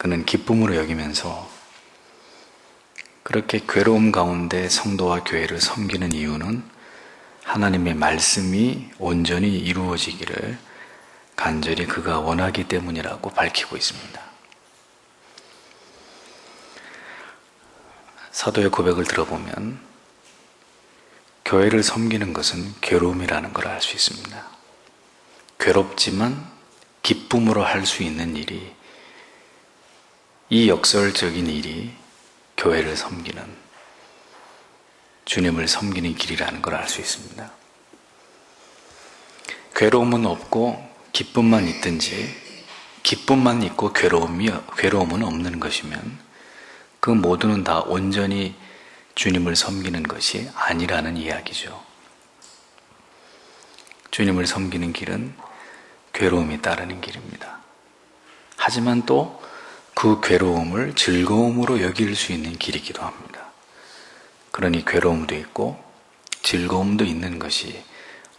그는 기쁨으로 여기면서 그렇게 괴로움 가운데 성도와 교회를 섬기는 이유는 하나님의 말씀이 온전히 이루어지기를 간절히 그가 원하기 때문이라고 밝히고 있습니다. 사도의 고백을 들어보면 교회를 섬기는 것은 괴로움이라는 걸 알 수 있습니다. 괴롭지만 기쁨으로 할 수 있는 일이, 이 역설적인 일이 교회를 섬기는, 주님을 섬기는 길이라는 걸 알 수 있습니다. 괴로움은 없고 기쁨만 있든지, 기쁨만 있고 괴로움은 없는 것이면 그 모두는 다 온전히 주님을 섬기는 것이 아니라는 이야기죠. 주님을 섬기는 길은 괴로움이 따르는 길입니다. 하지만 또 그 괴로움을 즐거움으로 여길 수 있는 길이기도 합니다. 그러니 괴로움도 있고 즐거움도 있는 것이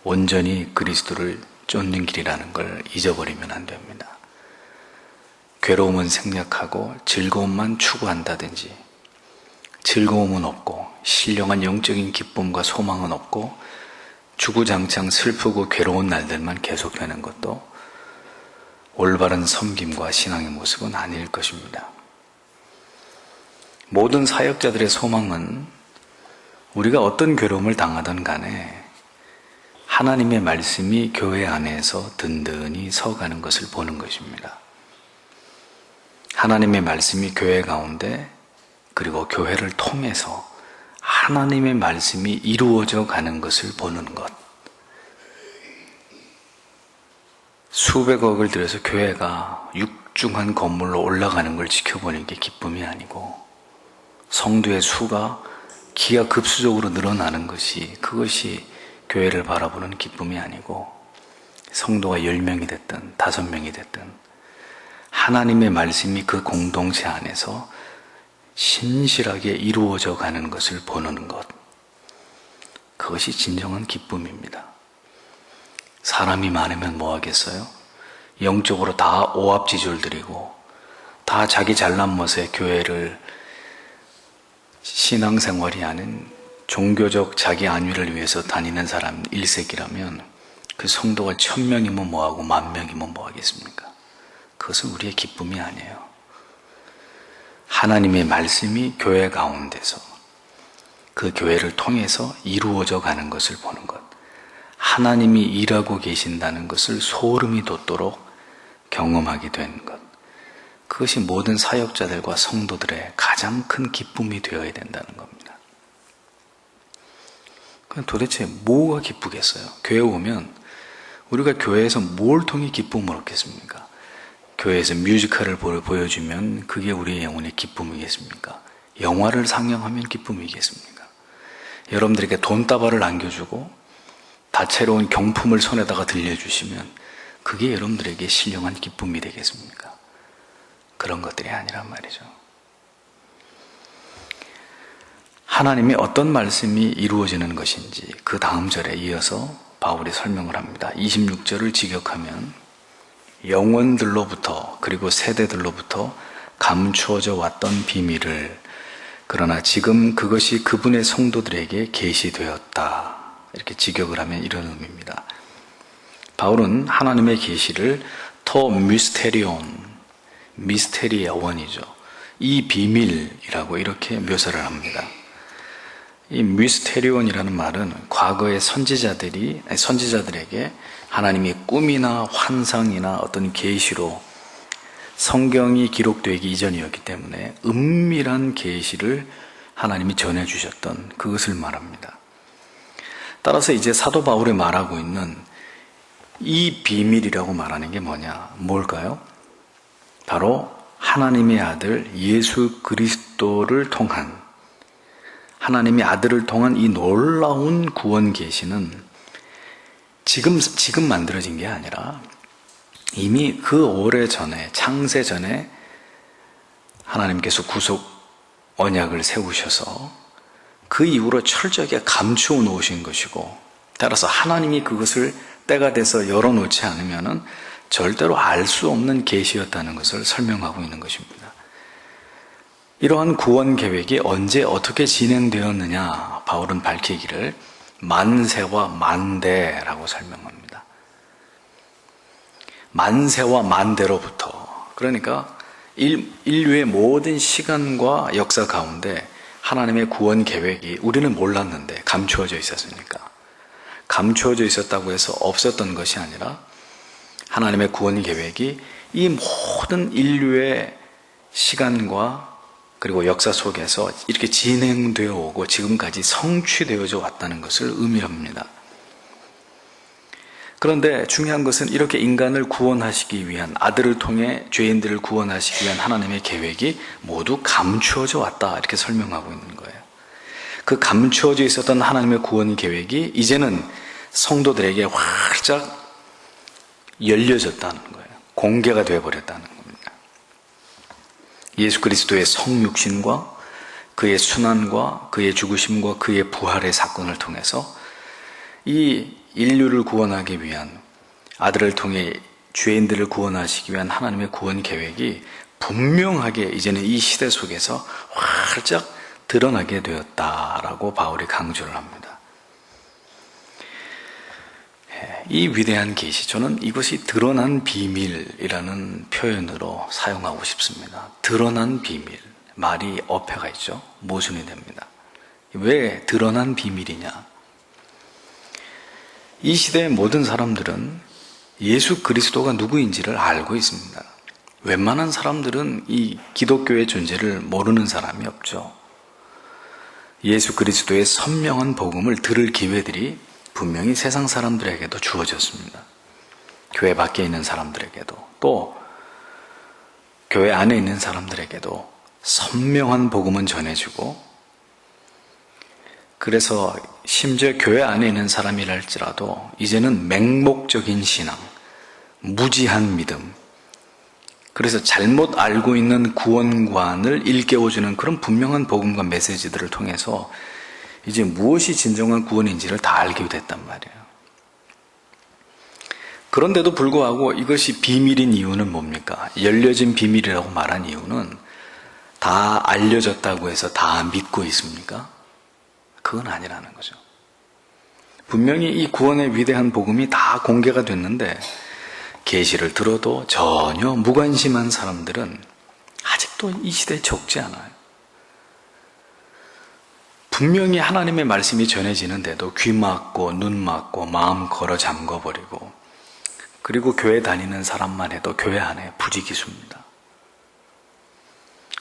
온전히 그리스도를 쫓는 길이라는 걸 잊어버리면 안 됩니다. 괴로움은 생략하고 즐거움만 추구한다든지, 즐거움은 없고 신령한 영적인 기쁨과 소망은 없고 주구장창 슬프고 괴로운 날들만 계속되는 것도 올바른 섬김과 신앙의 모습은 아닐 것입니다. 모든 사역자들의 소망은 우리가 어떤 괴로움을 당하든 간에 하나님의 말씀이 교회 안에서 든든히 서가는 것을 보는 것입니다. 하나님의 말씀이 교회 가운데, 그리고 교회를 통해서 하나님의 말씀이 이루어져 가는 것을 보는 것. 수백억을 들여서 교회가 육중한 건물로 올라가는 걸 지켜보는 게 기쁨이 아니고, 성도의 수가 기하급수적으로 늘어나는 것이, 그것이 교회를 바라보는 기쁨이 아니고, 성도가 10명이 됐든 5명이 됐든 하나님의 말씀이 그 공동체 안에서 신실하게 이루어져 가는 것을 보는 것, 그것이 진정한 기쁨입니다. 사람이 많으면 뭐 하겠어요? 영적으로 다 오합지졸들이고 다 자기 잘난 멋에 교회를 신앙생활이 아닌 종교적 자기 안위를 위해서 다니는 사람 일색이라면 그 성도가 1000명이면 뭐하고 10,000명이면 뭐 하겠습니까? 그것은 우리의 기쁨이 아니에요. 하나님의 말씀이 교회 가운데서 그 교회를 통해서 이루어져 가는 것을 보는 것, 하나님이 일하고 계신다는 것을 소름이 돋도록 경험하게 되는 것, 그것이 모든 사역자들과 성도들의 가장 큰 기쁨이 되어야 된다는 겁니다. 그럼 도대체 뭐가 기쁘겠어요? 교회 오면 우리가 교회에서 뭘 통해 기쁨을 얻겠습니까? 교회에서 뮤지컬을 보여주면 그게 우리의 영혼의 기쁨이겠습니까? 영화를 상영하면 기쁨이겠습니까? 여러분들에게 돈다발을 안겨주고 다채로운 경품을 손에다가 들려주시면 그게 여러분들에게 신령한 기쁨이 되겠습니까? 그런 것들이 아니란 말이죠. 하나님이 어떤 말씀이 이루어지는 것인지 그 다음 절에 이어서 바울이 설명을 합니다. 26절을 직역하면 영원들로부터 그리고 세대들로부터 감추어져 왔던 비밀을, 그러나 지금 그것이 그분의 성도들에게 계시되었다, 이렇게 직역을 하면 이런 의미입니다. 바울은 하나님의 계시를 토 미스테리온, 미스테리의 원이죠, 이 비밀이라고 이렇게 묘사를 합니다. 이 미스테리온이라는 말은 과거의 선지자들에게 하나님이 꿈이나 환상이나 어떤 계시로 성경이 기록되기 이전이었기 때문에 은밀한 계시를 하나님이 전해주셨던 그것을 말합니다. 따라서 이제 사도 바울이 말하고 있는 이 비밀이라고 말하는 게 뭘까요? 바로 하나님의 아들 예수 그리스도를 통한, 하나님의 아들을 통한 이 놀라운 구원 계시는 지금 만들어진 게 아니라 이미 그 오래전에, 창세 전에 하나님께서 구속 언약을 세우셔서 그 이후로 철저하게 감추어 놓으신 것이고, 따라서 하나님이 그것을 때가 돼서 열어놓지 않으면 절대로 알 수 없는 계시였다는 것을 설명하고 있는 것입니다. 이러한 구원 계획이 언제 어떻게 진행되었느냐, 바울은 밝히기를 만세와 만대라고 설명합니다. 만세와 만대로부터, 그러니까 인류의 모든 시간과 역사 가운데 하나님의 구원 계획이 우리는 몰랐는데 감추어져 있었으니까, 감추어져 있었다고 해서 없었던 것이 아니라 하나님의 구원 계획이 이 모든 인류의 시간과 그리고 역사 속에서 이렇게 진행되어 오고 지금까지 성취되어져 왔다는 것을 의미합니다. 그런데 중요한 것은 이렇게 인간을 구원하시기 위한, 아들을 통해 죄인들을 구원하시기 위한 하나님의 계획이 모두 감추어져 왔다, 이렇게 설명하고 있는 거예요. 그 감추어져 있었던 하나님의 구원 계획이 이제는 성도들에게 활짝 열려졌다는 거예요. 공개가 되어버렸다는 겁니다. 예수 그리스도의 성육신과 그의 순환과 그의 죽으심과 그의 부활의 사건을 통해서 이 인류를 구원하기 위한, 아들을 통해 죄인들을 구원하시기 위한 하나님의 구원 계획이 분명하게 이제는 이 시대 속에서 활짝 드러나게 되었다라고 바울이 강조를 합니다. 이 위대한 계시, 저는 이것이 드러난 비밀이라는 표현으로 사용하고 싶습니다. 드러난 비밀, 말이 어폐가 있죠. 모순이 됩니다. 왜 드러난 비밀이냐? 이 시대의 모든 사람들은 예수 그리스도가 누구인지를 알고 있습니다. 웬만한 사람들은 이 기독교의 존재를 모르는 사람이 없죠. 예수 그리스도의 선명한 복음을 들을 기회들이 분명히 세상 사람들에게도 주어졌습니다. 교회 밖에 있는 사람들에게도, 또 교회 안에 있는 사람들에게도 선명한 복음은 전해주고, 그래서 심지어 교회 안에 있는 사람이라 할지라도 이제는 맹목적인 신앙, 무지한 믿음, 그래서 잘못 알고 있는 구원관을 일깨워주는 그런 분명한 복음과 메시지들을 통해서 이제 무엇이 진정한 구원인지를 다 알게 됐단 말이에요. 그런데도 불구하고 이것이 비밀인 이유는 뭡니까? 열려진 비밀이라고 말한 이유는 다 알려졌다고 해서 다 믿고 있습니까? 그건 아니라는 거죠. 분명히 이 구원의 위대한 복음이 다 공개가 됐는데 계시를 들어도 전혀 무관심한 사람들은 아직도 이 시대에 적지 않아요. 분명히 하나님의 말씀이 전해지는데도 귀 막고 눈 막고 마음 걸어 잠궈버리고, 그리고 교회 다니는 사람만 해도 교회 안에 부지기수입니다.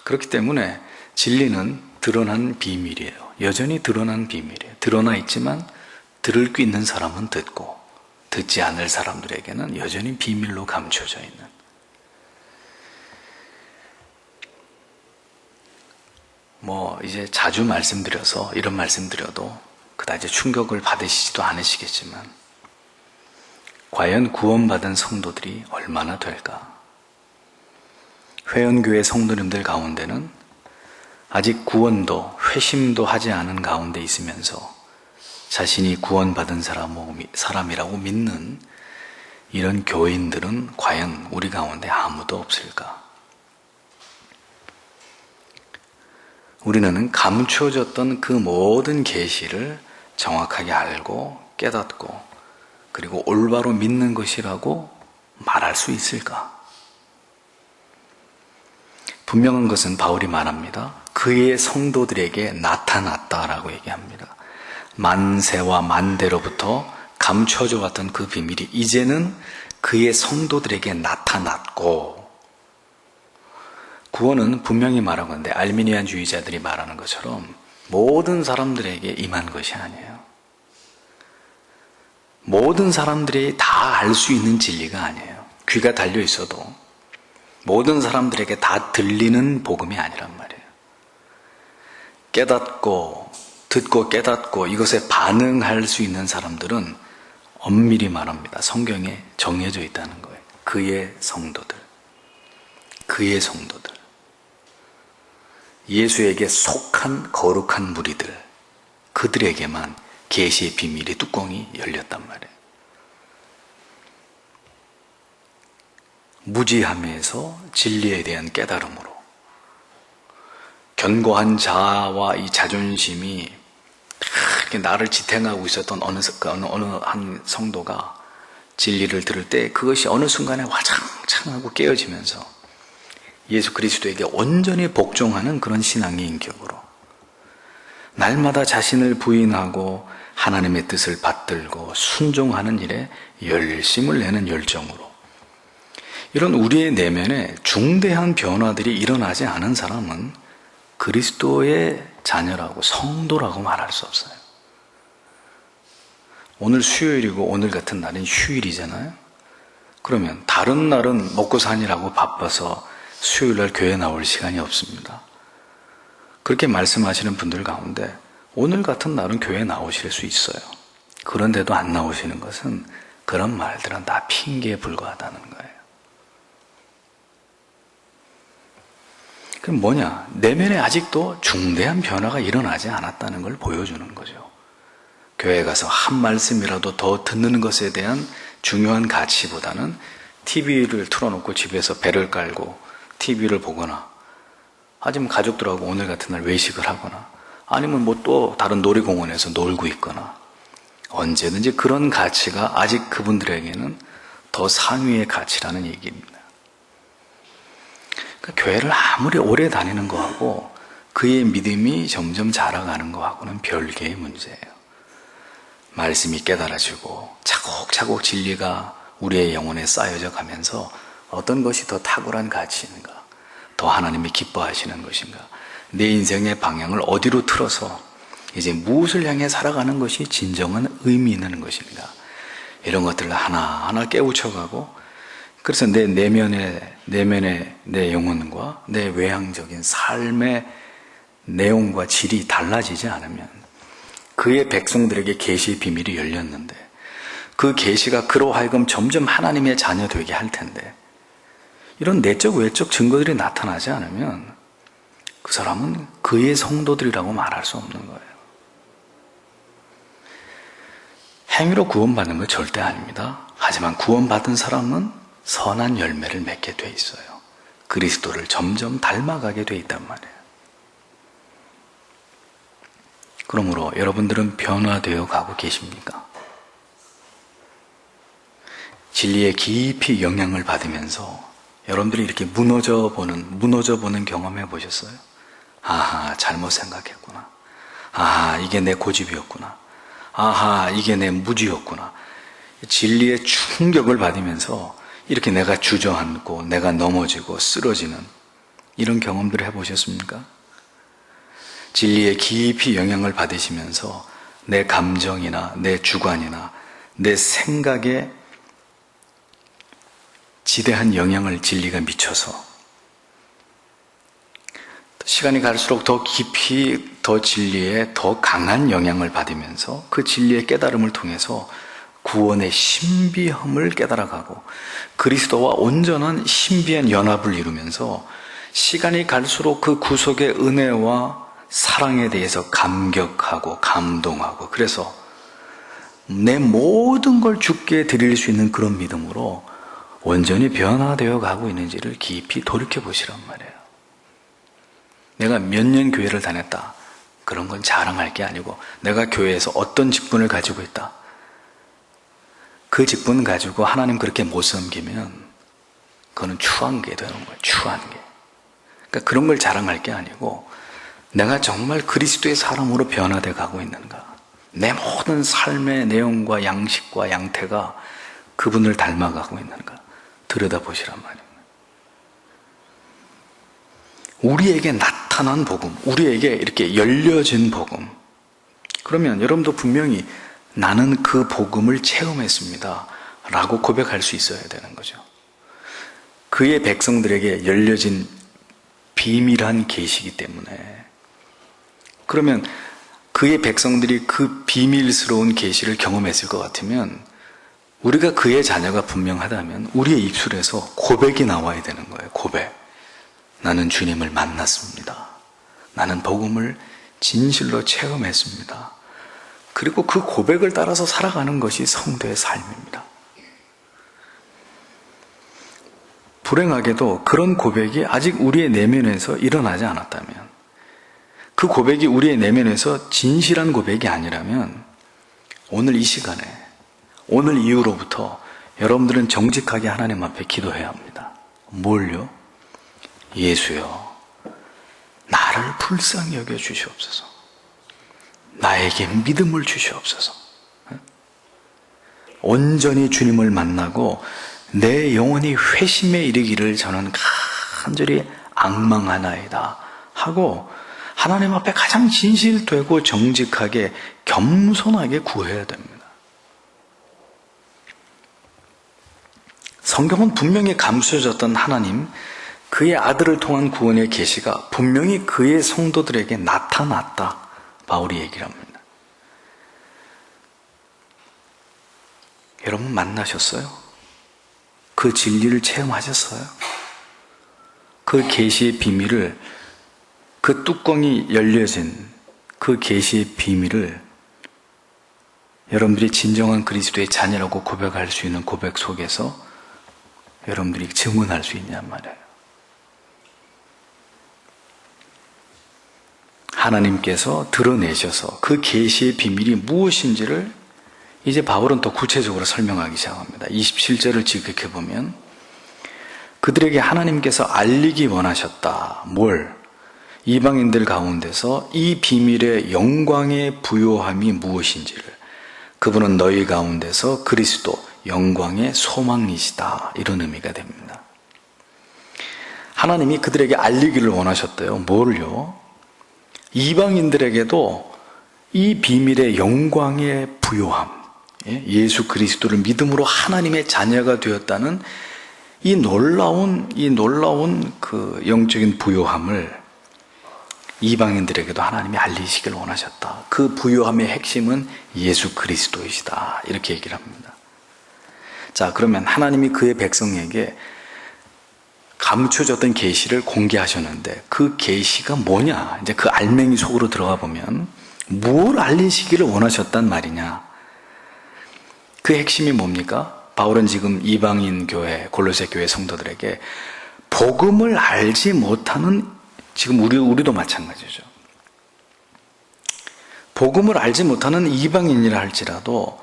그렇기 때문에 진리는 드러난 비밀이에요. 여전히 드러난 비밀이에요. 드러나 있지만 들을 귀 있는 사람은 듣고 듣지 않을 사람들에게는 여전히 비밀로 감춰져 있는, 이제 자주 말씀드려서 이런 말씀드려도 그다지 충격을 받으시지도 않으시겠지만, 과연 구원받은 성도들이 얼마나 될까? 회원교회 성도님들 가운데는 아직 구원도 회심도 하지 않은 가운데 있으면서 자신이 구원받은 사람이라고 믿는 이런 교인들은 과연 우리 가운데 아무도 없을까? 우리는 감추어졌던 그 모든 계시를 정확하게 알고 깨닫고 그리고 올바로 믿는 것이라고 말할 수 있을까? 분명한 것은 바울이 말합니다. 그의 성도들에게 나타났다라고 얘기합니다. 만세와 만대로부터 감춰져 왔던 그 비밀이 이제는 그의 성도들에게 나타났고, 구원은 분명히 말한 건데 알미니안주의자들이 말하는 것처럼 모든 사람들에게 임한 것이 아니에요. 모든 사람들이 다 알 수 있는 진리가 아니에요. 귀가 달려 있어도 모든 사람들에게 다 들리는 복음이 아니란 말이에요. 깨닫고 듣고 깨닫고 이것에 반응할 수 있는 사람들은 엄밀히 말합니다. 성경에 정해져 있다는 거예요. 그의 성도들, 그의 성도들, 예수에게 속한 거룩한 무리들, 그들에게만 계시의 비밀의 뚜껑이 열렸단 말이에요. 무지함에서 진리에 대한 깨달음으로, 견고한 자아와 이 자존심이 이렇게 나를 지탱하고 있었던 어느 한 성도가 진리를 들을 때 그것이 어느 순간에 와장창하고 깨어지면서 예수 그리스도에게 온전히 복종하는 그런 신앙의 인격으로 날마다 자신을 부인하고 하나님의 뜻을 받들고 순종하는 일에 열심을 내는 열정으로 이런 우리의 내면에 중대한 변화들이 일어나지 않은 사람은 그리스도의 자녀라고 성도라고 말할 수 없어요. 오늘 수요일이고 오늘 같은 날은 휴일이잖아요. 그러면 다른 날은 먹고 사니라고 바빠서 수요일날 교회 나올 시간이 없습니다. 그렇게 말씀하시는 분들 가운데 오늘 같은 날은 교회 나오실 수 있어요. 그런데도 안 나오시는 것은 그런 말들은 다 핑계에 불과하다는 거예요. 그럼 뭐냐? 내면에 아직도 중대한 변화가 일어나지 않았다는 걸 보여주는 거죠. 교회 가서 한 말씀이라도 더 듣는 것에 대한 중요한 가치보다는 TV를 틀어놓고 집에서 배를 깔고 TV를 보거나 아니면 가족들하고 오늘 같은 날 외식을 하거나 아니면 뭐 또 다른 놀이공원에서 놀고 있거나 언제든지 그런 가치가 아직 그분들에게는 더 상위의 가치라는 얘기입니다. 그러니까 교회를 아무리 오래 다니는 거하고 그의 믿음이 점점 자라가는 거하고는 별개의 문제예요. 말씀이 깨달아지고 차곡차곡 진리가 우리의 영혼에 쌓여져 가면서 어떤 것이 더 탁월한 가치인가, 더 하나님이 기뻐하시는 것인가, 내 인생의 방향을 어디로 틀어서 이제 무엇을 향해 살아가는 것이 진정한 의미 있는 것인가, 이런 것들을 하나하나 깨우쳐가고, 그래서 내 내면의 내 영혼과 내 외향적인 삶의 내용과 질이 달라지지 않으면 그의 백성들에게 계시의 비밀이 열렸는데 그 계시가 그로 하여금 점점 하나님의 자녀 되게 할 텐데 이런 내적 외적 증거들이 나타나지 않으면 그 사람은 그의 성도들이라고 말할 수 없는 거예요. 행위로 구원받는 건 절대 아닙니다. 하지만 구원받은 사람은 선한 열매를 맺게 돼 있어요. 그리스도를 점점 닮아가게 돼 있단 말이에요. 그러므로 여러분들은 변화되어 가고 계십니까? 진리에 깊이 영향을 받으면서 여러분들이 이렇게 무너져 보는 경험 해보셨어요? 아하, 잘못 생각했구나. 아하, 이게 내 고집이었구나. 아하, 이게 내 무지였구나. 진리의 충격을 받으면서 이렇게 내가 주저앉고 내가 넘어지고 쓰러지는 이런 경험들을 해보셨습니까? 진리에 깊이 영향을 받으시면서 내 감정이나 내 주관이나 내 생각에 지대한 영향을 진리가 미쳐서 시간이 갈수록 더 깊이 더 진리에 더 강한 영향을 받으면서 그 진리의 깨달음을 통해서 구원의 신비함을 깨달아가고 그리스도와 온전한 신비한 연합을 이루면서 시간이 갈수록 그 구속의 은혜와 사랑에 대해서 감격하고 감동하고 그래서 내 모든 걸 주께 드릴 수 있는 그런 믿음으로 온전히 변화되어 가고 있는지를 깊이 돌이켜 보시란 말이에요. 내가 몇 년 교회를 다녔다, 그런 건 자랑할 게 아니고 내가 교회에서 어떤 직분을 가지고 있다, 그 직분 가지고 하나님 그렇게 못 섬기면 그거는 추한 게 되는 거예요. 추한 게. 그러니까 그런 걸 자랑할 게 아니고 내가 정말 그리스도의 사람으로 변화되어 가고 있는가, 내 모든 삶의 내용과 양식과 양태가 그분을 닮아가고 있는가 들여다보시란 말입니다. 우리에게 나타난 복음, 우리에게 이렇게 열려진 복음, 그러면 여러분도 분명히 나는 그 복음을 체험했습니다 라고 고백할 수 있어야 되는 거죠. 그의 백성들에게 열려진 비밀한 계시이기 때문에, 그러면 그의 백성들이 그 비밀스러운 계시를 경험했을 것 같으면 우리가 그의 자녀가 분명하다면 우리의 입술에서 고백이 나와야 되는 거예요. 고백. 나는 주님을 만났습니다. 나는 복음을 진실로 체험했습니다. 그리고 그 고백을 따라서 살아가는 것이 성도의 삶입니다. 불행하게도 그런 고백이 아직 우리의 내면에서 일어나지 않았다면 그 고백이 우리의 내면에서 진실한 고백이 아니라면 오늘 이 시간에, 오늘 이후로부터 여러분들은 정직하게 하나님 앞에 기도해야 합니다. 뭘요? 예수여, 나를 불쌍히 여겨 주시옵소서. 나에게 믿음을 주시옵소서. 온전히 주님을 만나고 내 영혼이 회심에 이르기를 저는 간절히 앙망하나이다 하고 하나님 앞에 가장 진실되고 정직하게 겸손하게 구해야 됩니다. 성경은 분명히 감추어졌던 하나님, 그의 아들을 통한 구원의 계시가 분명히 그의 성도들에게 나타났다, 바울이 얘기를 합니다. 여러분 만나셨어요? 그 진리를 체험하셨어요? 그 계시의 비밀을, 그 뚜껑이 열려진 그 계시의 비밀을 여러분들이 진정한 그리스도의 자녀라고 고백할 수 있는 고백 속에서 여러분들이 증언할 수 있냔 말이에요. 하나님께서 드러내셔서 그 계시의 비밀이 무엇인지를 이제 바울은 더 구체적으로 설명하기 시작합니다. 27절을 지켜보면 그들에게 하나님께서 알리기 원하셨다. 뭘? 이방인들 가운데서 이 비밀의 영광의 부요함이 무엇인지를. 그분은 너희 가운데서 그리스도 영광의 소망이시다. 이런 의미가 됩니다. 하나님이 그들에게 알리기를 원하셨대요. 뭘요? 이방인들에게도 이 비밀의 영광의 부요함, 예수 그리스도를 믿음으로 하나님의 자녀가 되었다는 이 놀라운 그 영적인 부요함을 이방인들에게도 하나님이 알리시길 원하셨다. 그 부요함의 핵심은 예수 그리스도이시다. 이렇게 얘기를 합니다. 자, 그러면 하나님이 그의 백성에게 감춰졌던 계시를 공개하셨는데 그 계시가 뭐냐? 이제 그 알맹이 속으로 들어가 보면 뭘 알리시기를 원하셨단 말이냐? 그 핵심이 뭡니까? 바울은 지금 이방인 교회, 골로새 교회 성도들에게 복음을 알지 못하는, 지금 우리도 마찬가지죠. 복음을 알지 못하는 이방인이라 할지라도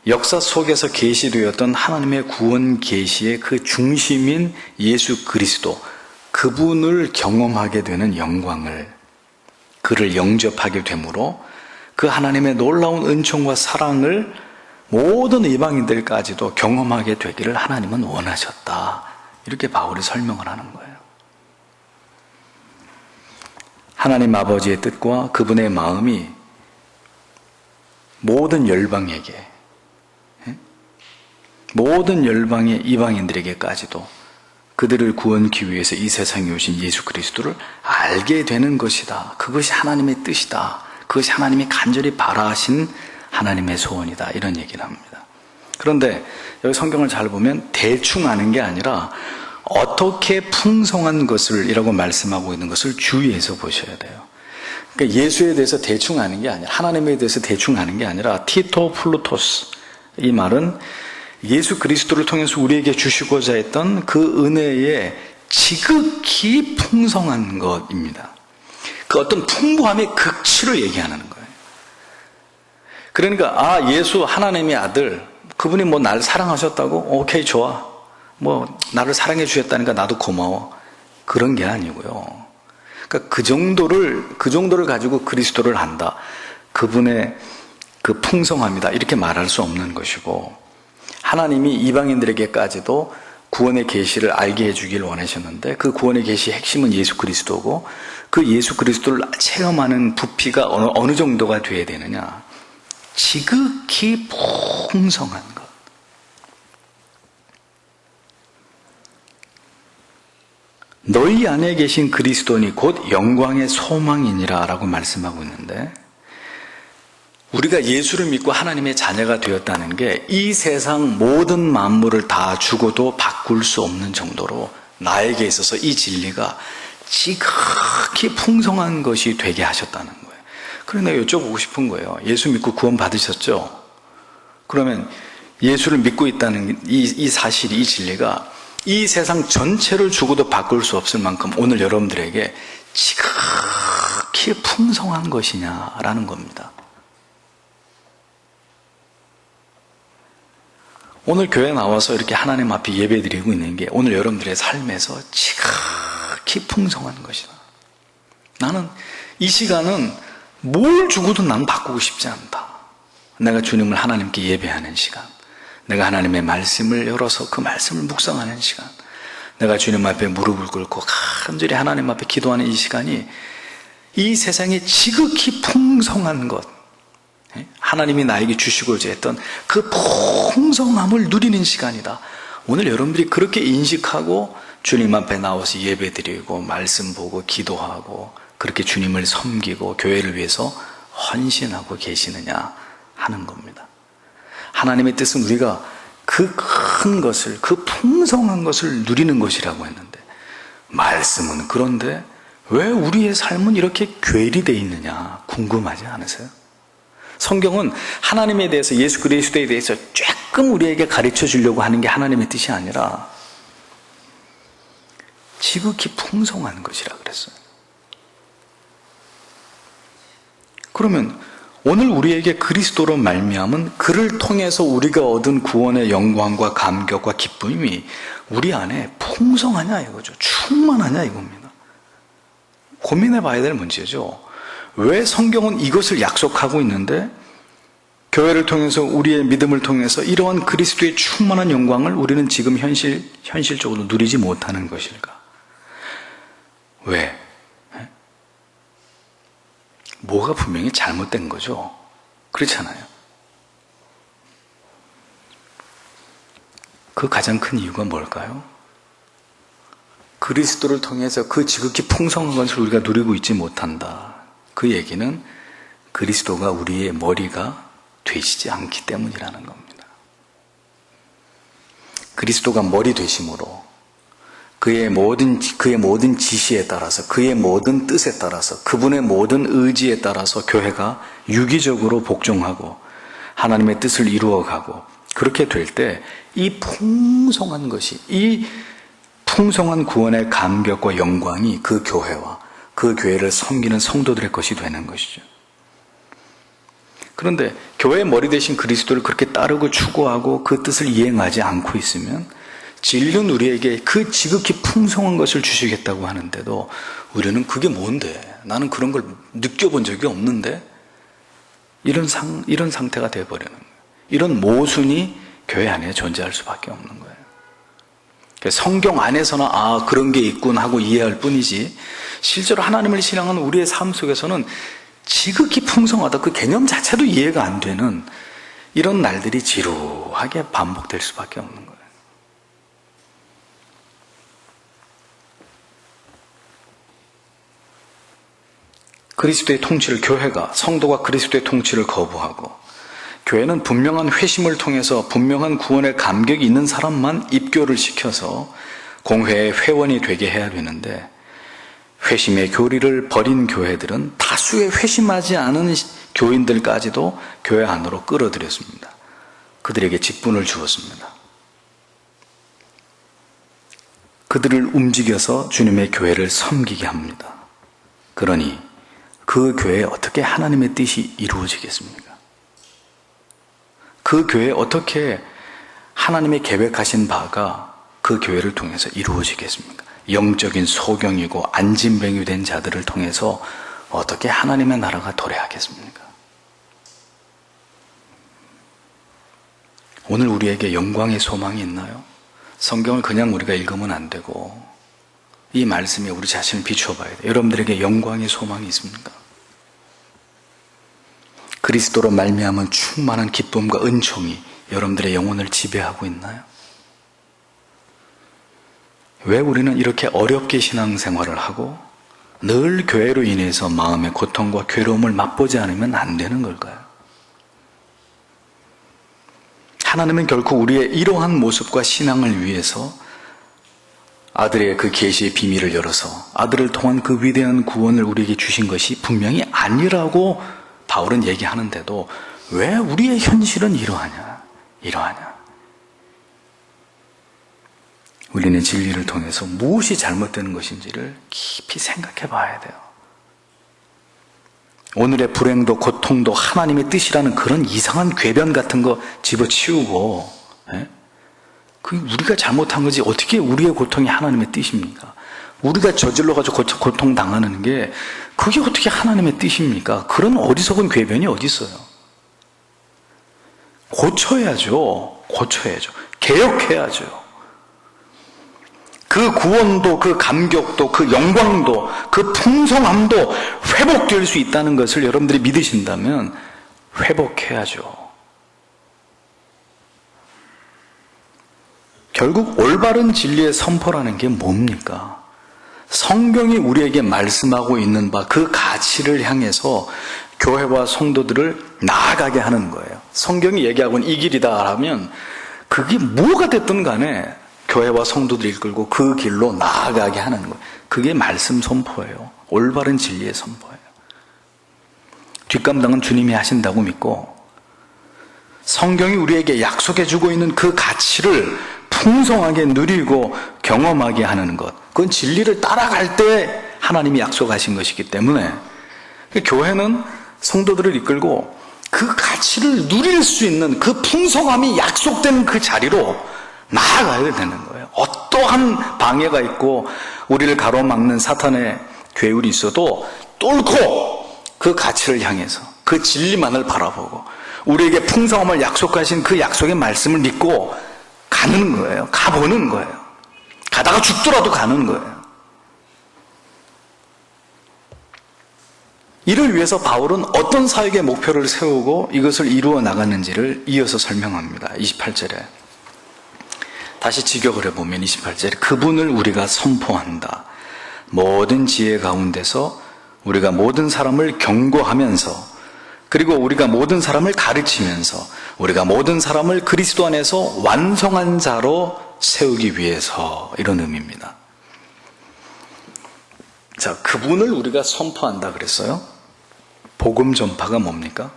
역사 속에서 계시되었던 하나님의 구원 계시의 그 중심인 예수 그리스도, 그분을 경험하게 되는 영광을, 그를 영접하게 되므로 그 하나님의 놀라운 은총과 사랑을 모든 이방인들까지도 경험하게 되기를 하나님은 원하셨다. 이렇게 바울이 설명을 하는 거예요. 하나님 아버지의 뜻과 그분의 마음이 모든 열방에게, 모든 열방의 이방인들에게까지도 그들을 구원기 위해서 이 세상에 오신 예수 그리스도를 알게 되는 것이다. 그것이 하나님의 뜻이다. 그것이 하나님이 간절히 바라신 하나님의 소원이다. 이런 얘기를 합니다. 그런데 여기 성경을 잘 보면 대충 아는 게 아니라 어떻게 풍성한 것을 이라고 말씀하고 있는 것을 주의해서 보셔야 돼요. 그러니까 예수에 대해서 대충 아는 게 아니라, 하나님에 대해서 대충 아는 게 아니라 티토 플루토스, 이 말은 예수 그리스도를 통해서 우리에게 주시고자 했던 그 은혜의 지극히 풍성한 것입니다. 그 어떤 풍부함의 극치를 얘기하는 거예요. 그러니까 예수 하나님의 아들, 그분이 뭐 나를 사랑하셨다고? 오케이, 좋아. 뭐 나를 사랑해 주셨다니까 나도 고마워. 그런 게 아니고요. 그러니까 그 정도를 가지고 그리스도를 안다, 그분의 그 풍성함이다, 이렇게 말할 수 없는 것이고, 하나님이 이방인들에게까지도 구원의 계시를 알게 해주길 원하셨는데 그 구원의 계시의 핵심은 예수 그리스도고, 그 예수 그리스도를 체험하는 부피가 어느 정도가 돼야 되느냐? 지극히 풍성한 것. 너희 안에 계신 그리스도니 곧 영광의 소망이니라 라고 말씀하고 있는데, 우리가 예수를 믿고 하나님의 자녀가 되었다는 게 이 세상 모든 만물을 다 주고도 바꿀 수 없는 정도로 나에게 있어서 이 진리가 지극히 풍성한 것이 되게 하셨다는 거예요. 그래서 내가 여쭤보고 싶은 거예요. 예수 믿고 구원 받으셨죠? 그러면 예수를 믿고 있다는 이 사실이, 이 진리가 이 세상 전체를 주고도 바꿀 수 없을 만큼 오늘 여러분들에게 지극히 지극히 풍성한 것이냐라는 겁니다. 오늘 교회 나와서 이렇게 하나님 앞에 예배드리고 있는 게 오늘 여러분들의 삶에서 지극히 풍성한 것이다. 나는 이 시간은 뭘 주고도 난 바꾸고 싶지 않다. 내가 주님을 하나님께 예배하는 시간, 내가 하나님의 말씀을 열어서 그 말씀을 묵상하는 시간, 내가 주님 앞에 무릎을 꿇고 간절히 하나님 앞에 기도하는 이 시간이 이 세상에 지극히 풍성한 것, 하나님이 나에게 주시고자 했던 그 풍성함을 누리는 시간이다. 오늘 여러분들이 그렇게 인식하고 주님 앞에 나와서 예배드리고 말씀 보고 기도하고 그렇게 주님을 섬기고 교회를 위해서 헌신하고 계시느냐 하는 겁니다. 하나님의 뜻은 우리가 그 큰 것을, 그 풍성한 것을 누리는 것이라고 했는데, 말씀은 그런데 왜 우리의 삶은 이렇게 괴리되어 있느냐 궁금하지 않으세요? 성경은 하나님에 대해서, 예수 그리스도에 대해서 조금 우리에게 가르쳐 주려고 하는 게 하나님의 뜻이 아니라 지극히 풍성한 것이라 그랬어요. 그러면 오늘 우리에게 그리스도로 말미암은 그를 통해서 우리가 얻은 구원의 영광과 감격과 기쁨이 우리 안에 풍성하냐 이거죠. 충만하냐 이겁니다. 고민해 봐야 될 문제죠. 왜 성경은 이것을 약속하고 있는데 교회를 통해서 우리의 믿음을 통해서 이러한 그리스도의 충만한 영광을 우리는 지금 현실적으로 누리지 못하는 것일까? 왜? 뭐가 분명히 잘못된 거죠. 그렇잖아요. 그 가장 큰 이유가 뭘까요? 그리스도를 통해서 그 지극히 풍성한 것을 우리가 누리고 있지 못한다. 그 얘기는 그리스도가 우리의 머리가 되시지 않기 때문이라는 겁니다. 그리스도가 머리 되심으로 그의 모든 지시에 따라서, 그의 모든 뜻에 따라서, 그분의 모든 의지에 따라서 교회가 유기적으로 복종하고 하나님의 뜻을 이루어가고 그렇게 될 때 이 풍성한 것이, 이 풍성한 구원의 감격과 영광이 그 교회와 그 교회를 섬기는 성도들의 것이 되는 것이죠. 그런데 교회의 머리 대신 그리스도를 그렇게 따르고 추구하고 그 뜻을 이행하지 않고 있으면 진리는 우리에게 그 지극히 풍성한 것을 주시겠다고 하는데도 우리는 그게 뭔데? 나는 그런 걸 느껴본 적이 없는데? 이런 상태가 되어버리는 거예요. 이런 모순이 교회 안에 존재할 수밖에 없는 거예요. 성경 안에서는 그런 게 있군 하고 이해할 뿐이지 실제로 하나님을 신앙하는 우리의 삶 속에서는 지극히 풍성하다, 그 개념 자체도 이해가 안 되는 이런 날들이 지루하게 반복될 수밖에 없는 거예요. 그리스도의 통치를, 교회가, 성도가 그리스도의 통치를 거부하고 교회는 분명한 회심을 통해서 분명한 구원의 감격이 있는 사람만 입교를 시켜서 공회의 회원이 되게 해야 되는데 회심의 교리를 버린 교회들은 다수의 회심하지 않은 교인들까지도 교회 안으로 끌어들였습니다. 그들에게 직분을 주었습니다. 그들을 움직여서 주님의 교회를 섬기게 합니다. 그러니 그 교회에 어떻게 하나님의 뜻이 이루어지겠습니까? 그 교회에 어떻게 하나님의 계획하신 바가 그 교회를 통해서 이루어지겠습니까? 영적인 소경이고 안진뱅이 된 자들을 통해서 어떻게 하나님의 나라가 도래하겠습니까? 오늘 우리에게 영광의 소망이 있나요? 성경을 그냥 우리가 읽으면 안 되고 이 말씀에 우리 자신을 비춰봐야 돼요. 여러분들에게 영광의 소망이 있습니까? 그리스도로 말미암은 충만한 기쁨과 은총이 여러분들의 영혼을 지배하고 있나요? 왜 우리는 이렇게 어렵게 신앙생활을 하고 늘 교회로 인해서 마음의 고통과 괴로움을 맛보지 않으면 안 되는 걸까요? 하나님은 결코 우리의 이러한 모습과 신앙을 위해서 아들의 그 계시의 비밀을 열어서 아들을 통한 그 위대한 구원을 우리에게 주신 것이 분명히 아니라고 바울은 얘기하는데도 왜 우리의 현실은 이러하냐? 우리는 진리를 통해서 무엇이 잘못되는 것인지를 깊이 생각해 봐야 돼요. 오늘의 불행도 고통도 하나님의 뜻이라는 그런 이상한 궤변 같은 거 집어치우고, 그게 우리가 잘못한 거지 어떻게 우리의 고통이 하나님의 뜻입니까? 우리가 저질러가지고 고통당하는 게 그게 어떻게 하나님의 뜻입니까? 그런 어리석은 궤변이 어디 있어요? 고쳐야죠. 개혁해야죠. 그 구원도, 그 감격도, 그 영광도, 그 풍성함도 회복될 수 있다는 것을 여러분들이 믿으신다면 회복해야죠. 결국 올바른 진리의 선포라는 게 뭡니까? 성경이 우리에게 말씀하고 있는 바 그 가치를 향해서 교회와 성도들을 나아가게 하는 거예요. 성경이 얘기하고는 이 길이다 하면 그게 뭐가 됐든 간에 교회와 성도들을 이끌고 그 길로 나아가게 하는 거예요. 그게 말씀 선포예요. 올바른 진리의 선포예요. 뒷감당은 주님이 하신다고 믿고 성경이 우리에게 약속해주고 있는 그 가치를 풍성하게 누리고 경험하게 하는 것, 그건 진리를 따라갈 때 하나님이 약속하신 것이기 때문에 교회는 성도들을 이끌고 그 가치를 누릴 수 있는 그 풍성함이 약속된 그 자리로 나아가야 되는 거예요. 어떠한 방해가 있고 우리를 가로막는 사탄의 괴율이 있어도 뚫고 그 가치를 향해서 그 진리만을 바라보고 우리에게 풍성함을 약속하신 그 약속의 말씀을 믿고 가는 거예요. 가보는 거예요. 가다가 죽더라도 가는 거예요. 이를 위해서 바울은 어떤 사역의 목표를 세우고 이것을 이루어 나갔는지를 이어서 설명합니다. 28절에 다시 직역을 해보면 28절에 그분을 우리가 선포한다. 모든 지혜 가운데서 우리가 모든 사람을 경고하면서 그리고 우리가 모든 사람을 가르치면서 우리가 모든 사람을 그리스도 안에서 완성한 자로 세우기 위해서, 이런 의미입니다. 자, 그분을 우리가 선포한다 그랬어요. 복음 전파가 뭡니까?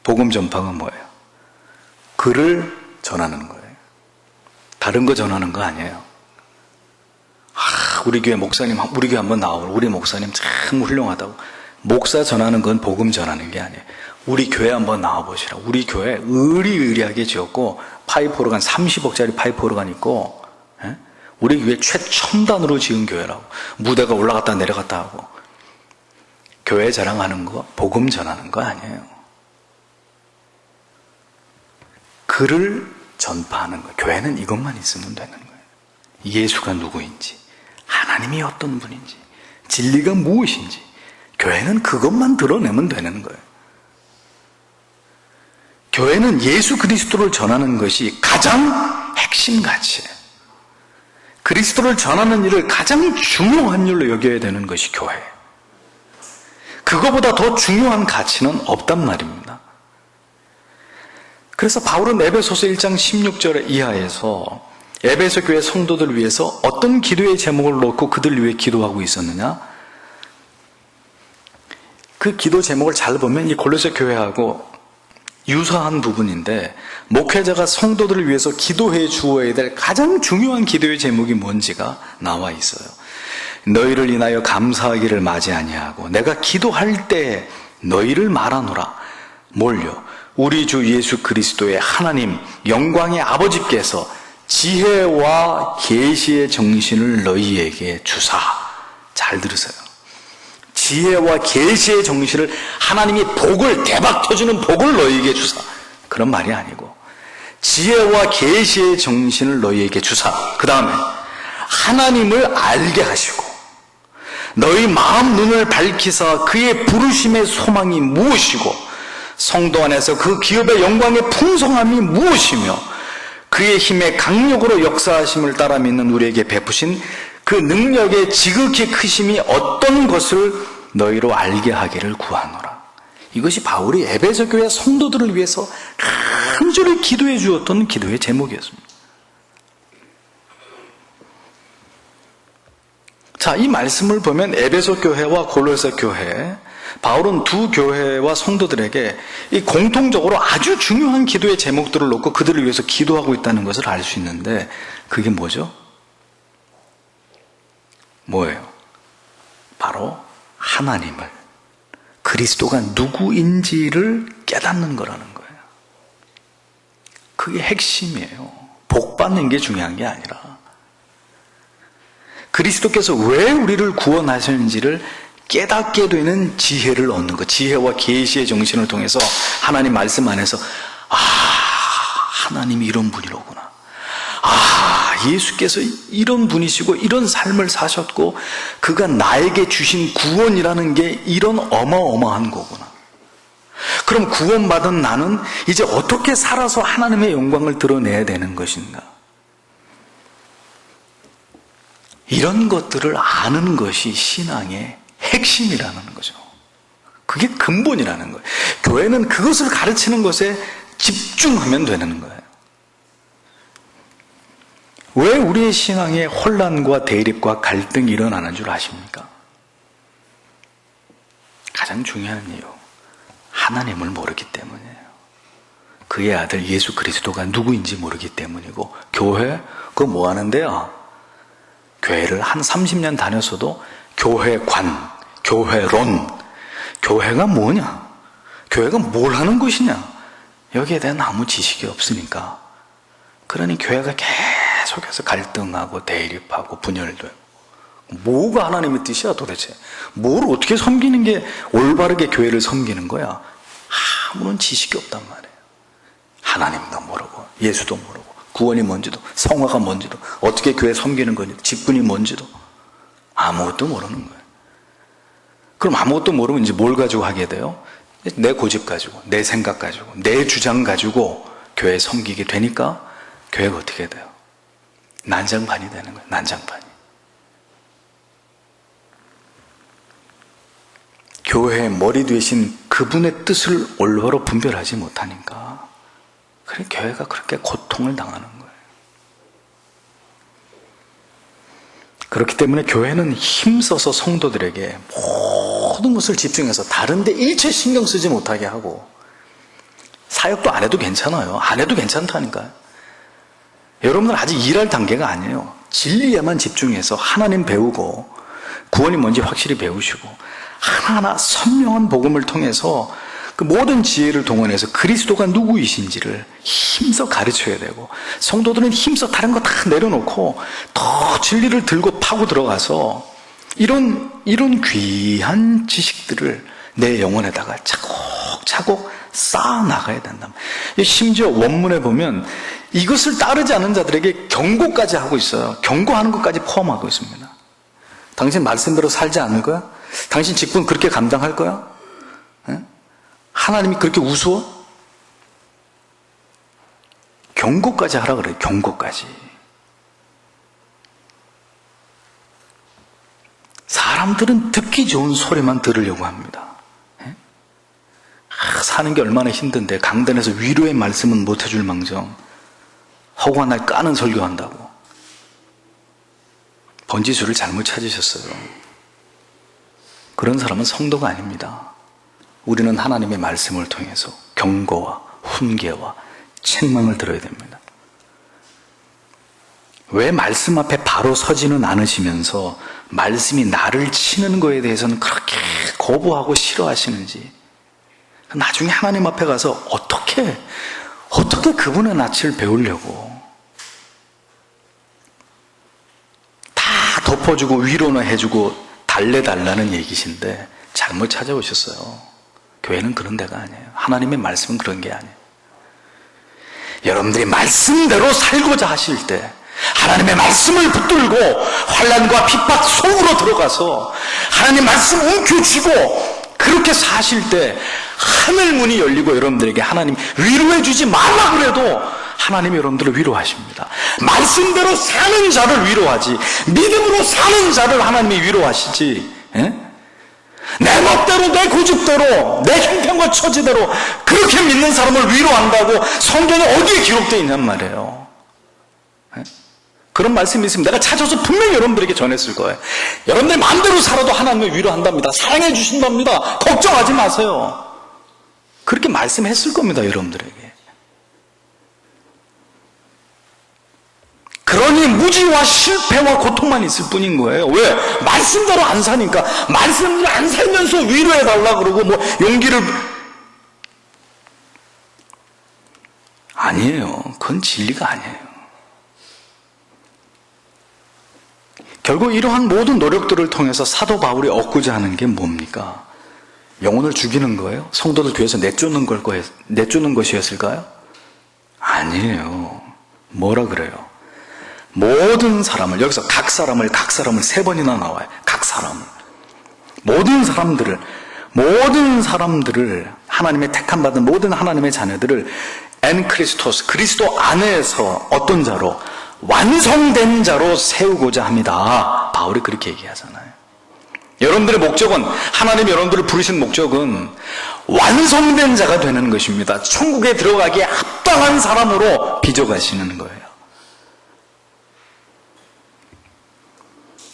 복음 전파가 뭐예요? 글을 전하는 거예요. 다른 거 전하는 거 아니에요. 우리 교회 목사님, 우리 교회 한번 나오고 우리 목사님 참 훌륭하다고. 목사 전하는 건 복음 전하는 게 아니에요. 우리 교회 한번 나와보시라. 우리 교회 의리의리하게 지었고 파이프 오르간 30억짜리 파이프 오르간 있고, 우리 교회 최첨단으로 지은 교회라고. 무대가 올라갔다 내려갔다 하고. 교회 자랑하는 거, 복음 전하는 거 아니에요. 글을 전파하는 거. 교회는 이것만 있으면 되는 거예요. 예수가 누구인지, 하나님이 어떤 분인지, 진리가 무엇인지, 교회는 그것만 드러내면 되는 거예요. 교회는 예수 그리스도를 전하는 것이 가장 핵심 가치예요. 그리스도를 전하는 일을 가장 중요한 일로 여겨야 되는 것이 교회예요. 그거보다 더 중요한 가치는 없단 말입니다. 그래서 바울은 에베소서 1장 16절 이하에서 에베소 교회 성도들을 위해서 어떤 기도의 제목을 놓고 그들을 위해 기도하고 있었느냐? 그 기도 제목을 잘 보면 이 골로새 교회하고 유사한 부분인데, 목회자가 성도들을 위해서 기도해 주어야 될 가장 중요한 기도의 제목이 뭔지가 나와 있어요. 너희를 인하여 감사하기를 마지 아니하고 내가 기도할 때 너희를 말하노라. 뭘요? 우리 주 예수 그리스도의 하나님 영광의 아버지께서 지혜와 계시의 정신을 너희에게 주사. 잘 들으세요. 지혜와 계시의 정신을, 하나님이 복을 대박 터주는 복을 너희에게 주사. 그런 말이 아니고 지혜와 계시의 정신을 너희에게 주사. 그 다음에 하나님을 알게 하시고 너희 마음 눈을 밝히사 그의 부르심의 소망이 무엇이고 성도 안에서 그 기업의 영광의 풍성함이 무엇이며 그의 힘의 강력으로 역사하심을 따라 믿는 우리에게 베푸신 그 능력의 지극히 크심이 어떤 것을 너희로 알게 하기를 구하노라. 이것이 바울이 에베소 교회 성도들을 위해서 간절히 기도해 주었던 기도의 제목이었습니다. 자, 이 말씀을 보면 에베소 교회와 골로새 교회, 바울은 두 교회와 성도들에게 이 공통적으로 아주 중요한 기도의 제목들을 놓고 그들을 위해서 기도하고 있다는 것을 알 수 있는데, 그게 뭐죠? 뭐예요? 바로 하나님을 그리스도가 누구인지를 깨닫는 거라는 거예요. 그게 핵심이에요. 복 받는 게 중요한 게 아니라 그리스도께서 왜 우리를 구원하셨는지를 깨닫게 되는 지혜를 얻는 것. 지혜와 계시의 정신을 통해서 하나님 말씀 안에서 하나님이 이런 분이로구나. 예수께서 이런 분이시고 이런 삶을 사셨고 그가 나에게 주신 구원이라는 게 이런 어마어마한 거구나. 그럼 구원받은 나는 이제 어떻게 살아서 하나님의 영광을 드러내야 되는 것인가? 이런 것들을 아는 것이 신앙의 핵심이라는 거죠. 그게 근본이라는 거예요. 교회는 그것을 가르치는 것에 집중하면 되는 거예요. 왜 우리의 신앙에 혼란과 대립과 갈등이 일어나는 줄 아십니까? 가장 중요한 이유, 하나님을 모르기 때문이에요. 그의 아들 예수 그리스도가 누구인지 모르기 때문이고, 교회 그거 뭐 하는데요? 교회를 한 30년 다녔어도 교회관, 교회론, 교회가 뭐냐? 교회가 뭘 하는 것이냐? 여기에 대한 아무 지식이 없으니까. 그러니 교회가 계속해서 갈등하고 대립하고 분열되고, 뭐가 하나님의 뜻이야 도대체? 뭘 어떻게 섬기는 게 올바르게 교회를 섬기는 거야? 아무런 지식이 없단 말이에요. 하나님도 모르고 예수도 모르고 구원이 뭔지도 성화가 뭔지도 어떻게 교회 섬기는 건지 직분이 뭔지도 아무것도 모르는 거예요. 그럼 아무것도 모르면 이제 뭘 가지고 하게 돼요? 내 고집 가지고 내 생각 가지고 내 주장 가지고 교회 섬기게 되니까 교회가 어떻게 돼요? 난장판이 되는 거예요. 난장판이. 교회의 머리 되신 그분의 뜻을 올바로 분별하지 못하니까 그래 교회가 그렇게 고통을 당하는 거예요. 그렇기 때문에 교회는 힘써서 성도들에게 모든 것을 집중해서 다른 데 일체 신경 쓰지 못하게 하고, 사역도 안 해도 괜찮아요. 안 해도 괜찮다니까요. 여러분들 아직 일할 단계가 아니에요. 진리에만 집중해서 하나님 배우고 구원이 뭔지 확실히 배우시고 하나하나 선명한 복음을 통해서 그 모든 지혜를 동원해서 그리스도가 누구이신지를 힘써 가르쳐야 되고, 성도들은 힘써 다른 거 다 내려놓고 더 진리를 들고 파고 들어가서 이런 귀한 지식들을 내 영혼에다가 차곡차곡 쌓아 나가야 된다. 심지어 원문에 보면 이것을 따르지 않은 자들에게 경고까지 하고 있어요. 경고하는 것까지 포함하고 있습니다. 당신 말씀대로 살지 않을 거야? 당신 직분 그렇게 감당할 거야? 에? 하나님이 그렇게 우스워? 경고까지 하라 그래요. 경고까지. 사람들은 듣기 좋은 소리만 들으려고 합니다. 에? 사는 게 얼마나 힘든데 강단에서 위로의 말씀은 못 해줄 망정 허구한 날 까는 설교한다고. 번지수를 잘못 찾으셨어요. 그런 사람은 성도가 아닙니다. 우리는 하나님의 말씀을 통해서 경고와 훈계와 책망을 들어야 됩니다. 왜 말씀 앞에 바로 서지는 않으시면서 말씀이 나를 치는 거에 대해서는 그렇게 거부하고 싫어하시는지, 나중에 하나님 앞에 가서 어떻게 그분의 낯을 배우려고 다 덮어주고 위로나 해주고 달래달라는 얘기신데 잘못 찾아오셨어요. 교회는 그런 데가 아니에요. 하나님의 말씀은 그런 게 아니에요. 여러분들이 말씀대로 살고자 하실 때 하나님의 말씀을 붙들고 환난과 핍박 속으로 들어가서 하나님 말씀 움켜쥐고 그렇게 사실 때 하늘 문이 열리고 여러분들에게 하나님 위로해 주지 말라 그래도 하나님이 여러분들을 위로하십니다. 말씀대로 사는 자를 위로하지, 믿음으로 사는 자를 하나님이 위로하시지, 내 멋대로 내 고집대로 내 형편과 처지대로 그렇게 믿는 사람을 위로한다고 성경에 어디에 기록되어 있냔 말이에요. 그런 말씀이 있으면 내가 찾아서 분명히 여러분들에게 전했을 거예요. 여러분들 마음대로 살아도 하나님을 위로한답니다. 사랑해 주신답니다. 걱정하지 마세요. 그렇게 말씀했을 겁니다. 여러분들에게. 그러니 무지와 실패와 고통만 있을 뿐인 거예요. 왜? 말씀대로 안 사니까. 말씀대로 안 살면서 위로해달라 그러고 뭐 용기를, 아니에요. 그건 진리가 아니에요. 결국 이러한 모든 노력들을 통해서 사도 바울이 얻고자 하는 게 뭡니까? 영혼을 죽이는 거예요? 성도들 교회에서 내쫓는 것이었을까요? 아니에요. 뭐라 그래요? 모든 사람을, 여기서 각 사람을 세 번이나 나와요. 각 사람을. 모든 사람들을 하나님의 택함받은 모든 하나님의 자녀들을 엔 크리스토스, 그리스도 안에서 어떤 자로? 완성된 자로 세우고자 합니다. 바울이 그렇게 얘기하잖아요. 여러분들의 목적은, 하나님이 여러분들을 부르신 목적은 완성된 자가 되는 것입니다. 천국에 들어가기에 합당한 사람으로 빚어가시는 거예요.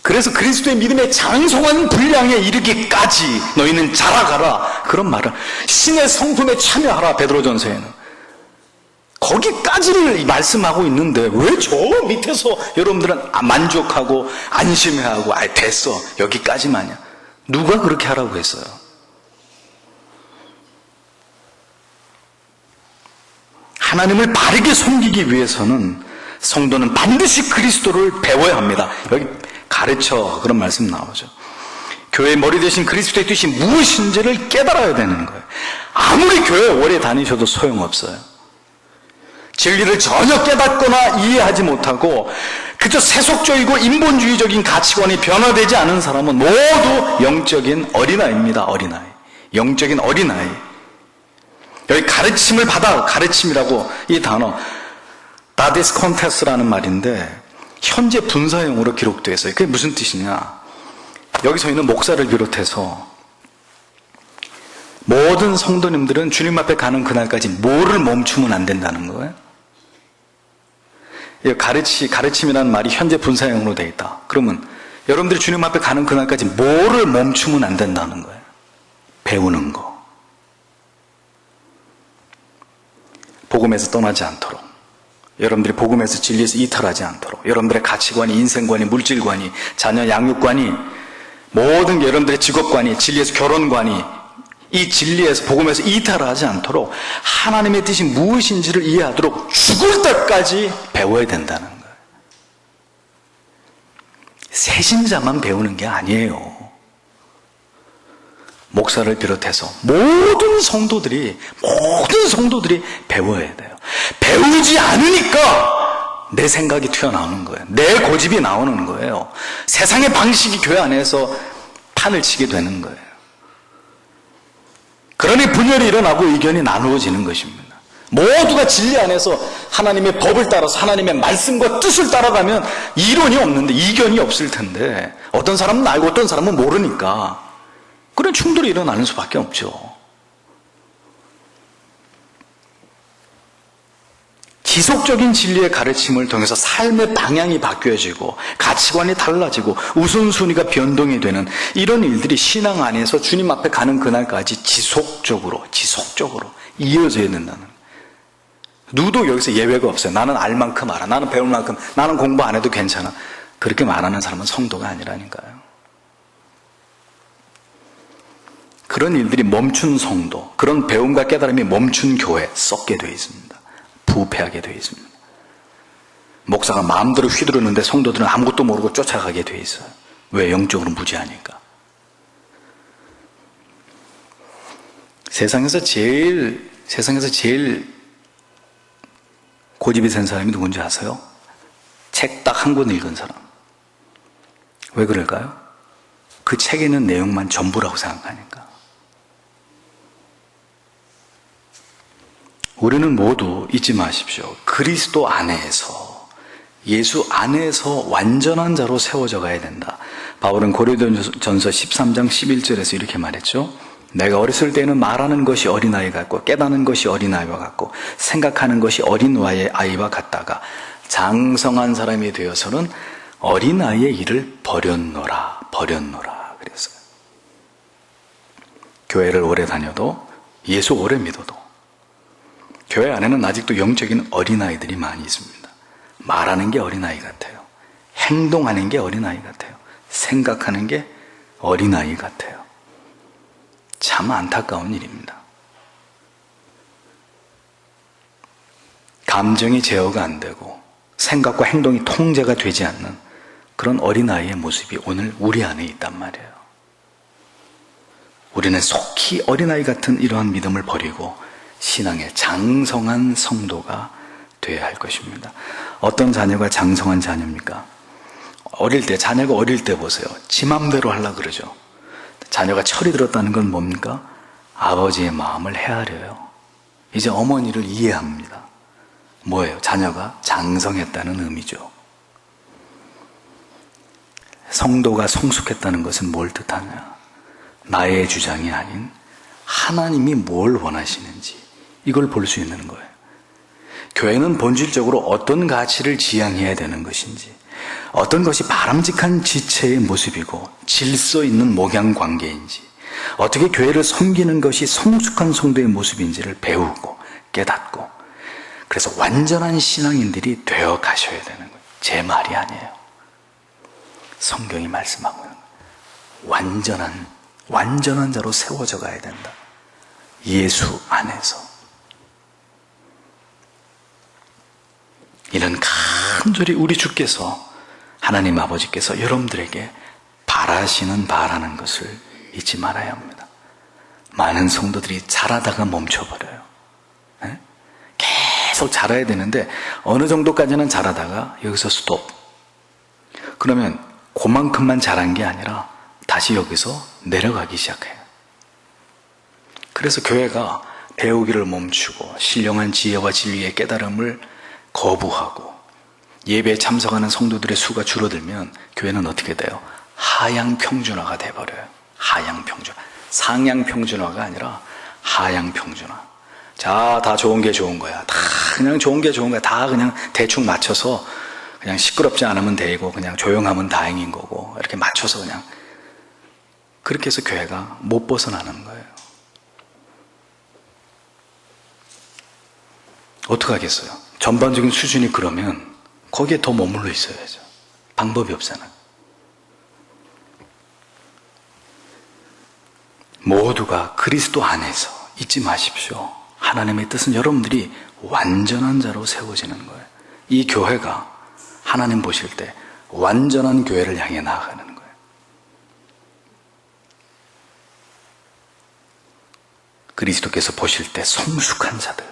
그래서 그리스도의 믿음의 장성한 분량에 이르기까지 너희는 자라가라. 그런 말을, 신의 성품에 참여하라. 베드로전서에는. 거기까지를 말씀하고 있는데 왜 저 밑에서 여러분들은 만족하고 안심해하고 됐어 여기까지만이야. 누가 그렇게 하라고 했어요? 하나님을 바르게 섬기기 위해서는 성도는 반드시 그리스도를 배워야 합니다. 여기 가르쳐 그런 말씀 나오죠. 교회의 머리 대신 그리스도의 뜻이 무엇인지를 깨달아야 되는 거예요. 아무리 교회 오래 다니셔도 소용없어요. 진리를 전혀 깨닫거나 이해하지 못하고 그저 세속적이고 인본주의적인 가치관이 변화되지 않은 사람은 모두 영적인 어린아이입니다. 어린아이. 영적인 어린아이. 여기 가르침을 받아, 가르침이라고 이 단어 다디스 콘테스라는 말인데 현재 분사형으로 기록되어 있어요. 그게 무슨 뜻이냐? 여기서 있는 목사를 비롯해서 모든 성도님들은 주님 앞에 가는 그날까지 뭐를 멈추면 안 된다는 거예요? 가르침이라는 말이 현재 분사형으로 되어 있다. 그러면 여러분들이 주님 앞에 가는 그날까지 뭐를 멈추면 안 된다는 거예요? 배우는 거. 복음에서 떠나지 않도록. 여러분들이 복음에서 진리에서 이탈하지 않도록. 여러분들의 가치관이, 인생관이, 물질관이, 자녀 양육관이, 모든 게 여러분들의 직업관이, 진리에서 결혼관이, 이 진리에서 복음에서 이탈하지 않도록 하나님의 뜻이 무엇인지를 이해하도록 죽을 때까지 배워야 된다는 거예요. 세신자만 배우는 게 아니에요. 목사를 비롯해서 모든 성도들이 배워야 돼요. 배우지 않으니까 내 생각이 튀어나오는 거예요. 내 고집이 나오는 거예요. 세상의 방식이 교회 안에서 판을 치게 되는 거예요. 그러니 분열이 일어나고 의견이 나누어지는 것입니다. 모두가 진리 안에서 하나님의 법을 따라서 하나님의 말씀과 뜻을 따라가면 이론이 없는데, 이견이 없을 텐데 어떤 사람은 알고 어떤 사람은 모르니까 그런 충돌이 일어나는 수밖에 없죠. 지속적인 진리의 가르침을 통해서 삶의 방향이 바뀌어지고 가치관이 달라지고 우선순위가 변동이 되는 이런 일들이 신앙 안에서 주님 앞에 가는 그날까지 지속적으로 이어져야 된다는 거예요. 누구도 여기서 예외가 없어요. 나는 알 만큼 알아. 나는 배울 만큼, 나는 공부 안 해도 괜찮아. 그렇게 말하는 사람은 성도가 아니라니까요. 그런 일들이 멈춘 성도, 그런 배움과 깨달음이 멈춘 교회 썩게 되어 있습니다. 부패하게 되어 있습니다. 목사가 마음대로 휘두르는데 성도들은 아무것도 모르고 쫓아가게 되어 있어요. 왜? 영적으로 무지하니까. 세상에서 제일 고집이 센 사람이 누군지 아세요? 책 딱 한 권 읽은 사람. 왜 그럴까요? 그 책에 있는 내용만 전부라고 생각하니까. 우리는 모두 잊지 마십시오. 그리스도 안에서, 예수 안에서 완전한 자로 세워져 가야 된다. 바울은 고린도전서 13장 11절에서 이렇게 말했죠. 내가 어렸을 때는 말하는 것이 어린아이 같고 깨닫는 것이 어린아이와 같고 생각하는 것이 어린아이와 같다가 장성한 사람이 되어서는 어린아이의 일을 버렸노라 그랬어요. 교회를 오래 다녀도, 예수 오래 믿어도 교회 안에는 아직도 영적인 어린아이들이 많이 있습니다. 말하는 게 어린아이 같아요. 행동하는 게 어린아이 같아요. 생각하는 게 어린아이 같아요. 참 안타까운 일입니다. 감정이 제어가 안 되고 생각과 행동이 통제가 되지 않는 그런 어린아이의 모습이 오늘 우리 안에 있단 말이에요. 우리는 속히 어린아이 같은 이러한 믿음을 버리고 신앙의 장성한 성도가 되어야 할 것입니다. 어떤 자녀가 장성한 자녀입니까? 자녀가 어릴 때 보세요. 지 맘대로 하려고 그러죠. 자녀가 철이 들었다는 건 뭡니까? 아버지의 마음을 헤아려요. 이제 어머니를 이해합니다. 뭐예요? 자녀가 장성했다는 의미죠. 성도가 성숙했다는 것은 뭘 뜻하냐? 나의 주장이 아닌 하나님이 뭘 원하시는지 이걸 볼 수 있는 거예요. 교회는 본질적으로 어떤 가치를 지향해야 되는 것인지, 어떤 것이 바람직한 지체의 모습이고 질서 있는 목양 관계인지, 어떻게 교회를 섬기는 것이 성숙한 성도의 모습인지를 배우고 깨닫고, 그래서 완전한 신앙인들이 되어 가셔야 되는 거예요. 제 말이 아니에요. 성경이 말씀하고 있는 거예요. 완전한 자로 세워져 가야 된다. 예수 안에서. 이런 간절히 우리 주께서, 하나님 아버지께서 여러분들에게 바라는 것을 잊지 말아야 합니다. 많은 성도들이 자라다가 멈춰버려요. 네? 계속 자라야 되는데 어느 정도까지는 자라다가 여기서 스톱. 그러면 그만큼만 자란 게 아니라 다시 여기서 내려가기 시작해요. 그래서 교회가 배우기를 멈추고 신령한 지혜와 진리의 깨달음을 거부하고 예배에 참석하는 성도들의 수가 줄어들면 교회는 어떻게 돼요? 하향평준화가 돼버려요. 하향평준화. 상향평준화가 아니라 하향평준화. 자, 다 좋은 게 좋은 거야. 다 그냥 좋은 게 좋은 거야. 다 그냥 대충 맞춰서 그냥 시끄럽지 않으면 되고 그냥 조용하면 다행인 거고 이렇게 맞춰서 그냥 그렇게 해서 교회가 못 벗어나는 거예요. 어떡하겠어요? 전반적인 수준이 그러면 거기에 더 머물러 있어야죠. 방법이 없잖아요. 모두가 그리스도 안에서 잊지 마십시오. 하나님의 뜻은 여러분들이 완전한 자로 세워지는 거예요. 이 교회가 하나님 보실 때 완전한 교회를 향해 나아가는 거예요. 그리스도께서 보실 때 성숙한 자들,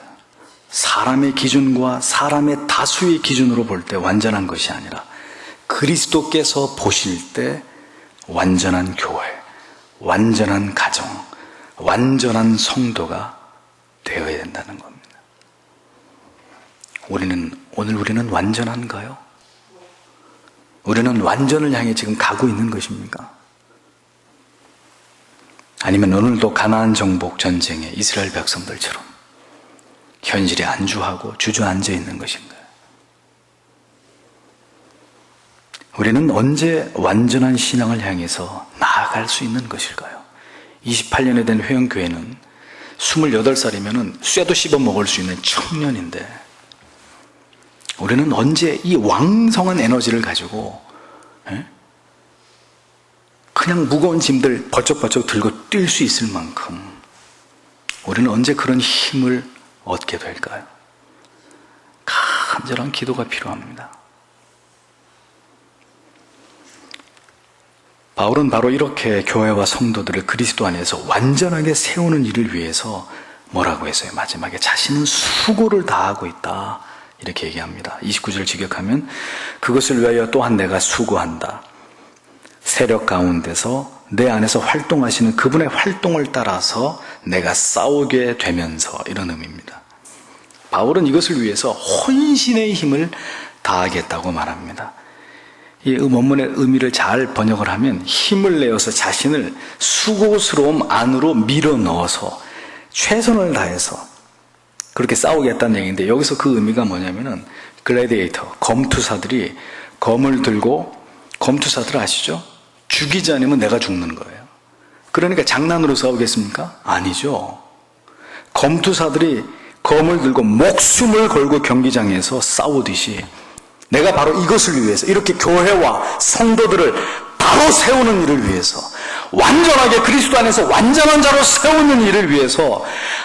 사람의 기준과 사람의 다수의 기준으로 볼 때 완전한 것이 아니라 그리스도께서 보실 때 완전한 교회, 완전한 가정, 완전한 성도가 되어야 된다는 겁니다. 오늘 우리는 완전한가요? 우리는 완전을 향해 지금 가고 있는 것입니까? 아니면 오늘도 가나안 정복 전쟁에 이스라엘 백성들처럼 현실에 안주하고 주저앉아 있는 것인가요? 우리는 언제 완전한 신앙을 향해서 나아갈 수 있는 것일까요? 28년에 된 회영교회는 28살이면 쇠도 씹어 먹을 수 있는 청년인데 우리는 언제 이 왕성한 에너지를 가지고 그냥 무거운 짐들 버쩍버쩍 들고 뛸 수 있을 만큼 우리는 언제 그런 힘을 얻게 될까요? 간절한 기도가 필요합니다. 바울은 바로 이렇게 교회와 성도들을 그리스도 안에서 완전하게 세우는 일을 위해서 뭐라고 했어요? 마지막에 자신은 수고를 다하고 있다 이렇게 얘기합니다. 29절 직역하면 그것을 위하여 또한 내가 수고한다. 세력 가운데서 내 안에서 활동하시는 그분의 활동을 따라서 내가 싸우게 되면서 이런 의미입니다. 바울은 이것을 위해서 혼신의 힘을 다하겠다고 말합니다. 이 원문의 의미를 잘 번역을 하면 힘을 내어서 자신을 수고스러움 안으로 밀어 넣어서 최선을 다해서 그렇게 싸우겠다는 얘기인데 여기서 그 의미가 뭐냐면은 글래디에이터, 검투사들이 검을 들고 검투사들 아시죠? 죽이지 않으면 내가 죽는 거예요. 그러니까 장난으로 싸우겠습니까? 아니죠. 검투사들이 검을 들고 목숨을 걸고 경기장에서 싸우듯이 내가 바로 이것을 위해서, 이렇게 교회와 성도들을 바로 세우는 일을 위해서, 완전하게 그리스도 안에서 완전한 자로 세우는 일을 위해서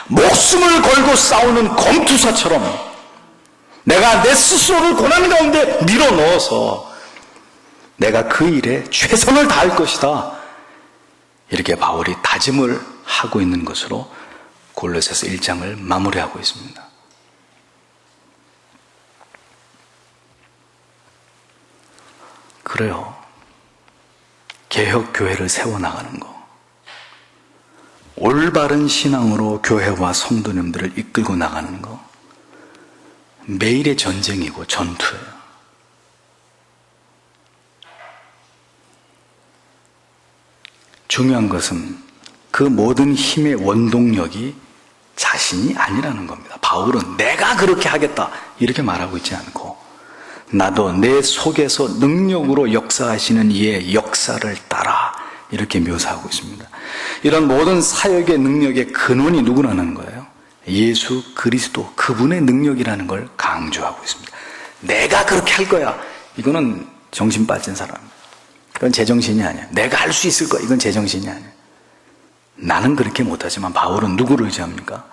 목숨을 걸고 싸우는 검투사처럼 내가 내 스스로를 고난 가운데 밀어넣어서 내가 그 일에 최선을 다할 것이다, 이렇게 바울이 다짐을 하고 있는 것으로 골로새서 1장을 마무리하고 있습니다. 그래요. 개혁교회를 세워나가는 거, 올바른 신앙으로 교회와 성도님들을 이끌고 나가는 거, 매일의 전쟁이고 전투예요. 중요한 것은 그 모든 힘의 원동력이 자신이 아니라는 겁니다. 바울은 내가 그렇게 하겠다 이렇게 말하고 있지 않고, 나도 내 속에서 능력으로 역사하시는 이의 역사를 따라 이렇게 묘사하고 있습니다. 이런 모든 사역의 능력의 근원이 누구라는 거예요? 예수 그리스도, 그분의 능력이라는 걸 강조하고 있습니다. 내가 그렇게 할 거야, 이거는 정신 빠진 사람, 그건 제정신이 아니야. 내가 할 수 있을 거야, 이건 제정신이 아니야. 나는 그렇게 못하지만 바울은 누구를 의지합니까?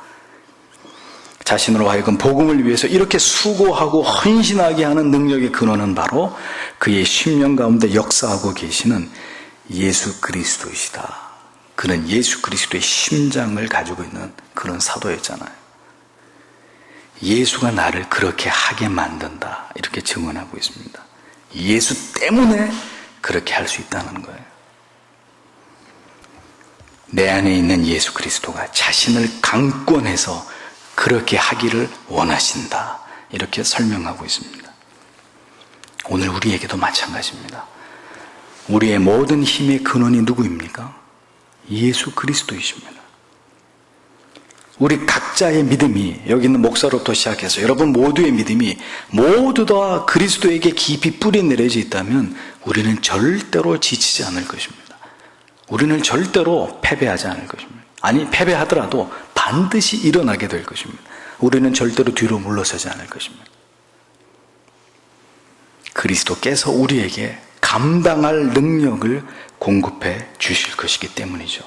자신으로 하여금 복음을 위해서 이렇게 수고하고 헌신하게 하는 능력의 근원은 바로 그의 심령 가운데 역사하고 계시는 예수 그리스도이시다. 그는 예수 그리스도의 심장을 가지고 있는 그런 사도였잖아요. 예수가 나를 그렇게 하게 만든다, 이렇게 증언하고 있습니다. 예수 때문에 그렇게 할 수 있다는 거예요. 내 안에 있는 예수 그리스도가 자신을 강권해서 그렇게 하기를 원하신다, 이렇게 설명하고 있습니다. 오늘 우리에게도 마찬가지입니다. 우리의 모든 힘의 근원이 누구입니까? 예수 그리스도이십니다. 우리 각자의 믿음이, 여기 있는 목사로부터 시작해서 여러분 모두의 믿음이 모두 다 그리스도에게 깊이 뿌리 내려져 있다면 우리는 절대로 지치지 않을 것입니다. 우리는 절대로 패배하지 않을 것입니다. 아니, 패배하더라도 반드시 일어나게 될 것입니다. 우리는 절대로 뒤로 물러서지 않을 것입니다. 그리스도께서 우리에게 감당할 능력을 공급해 주실 것이기 때문이죠.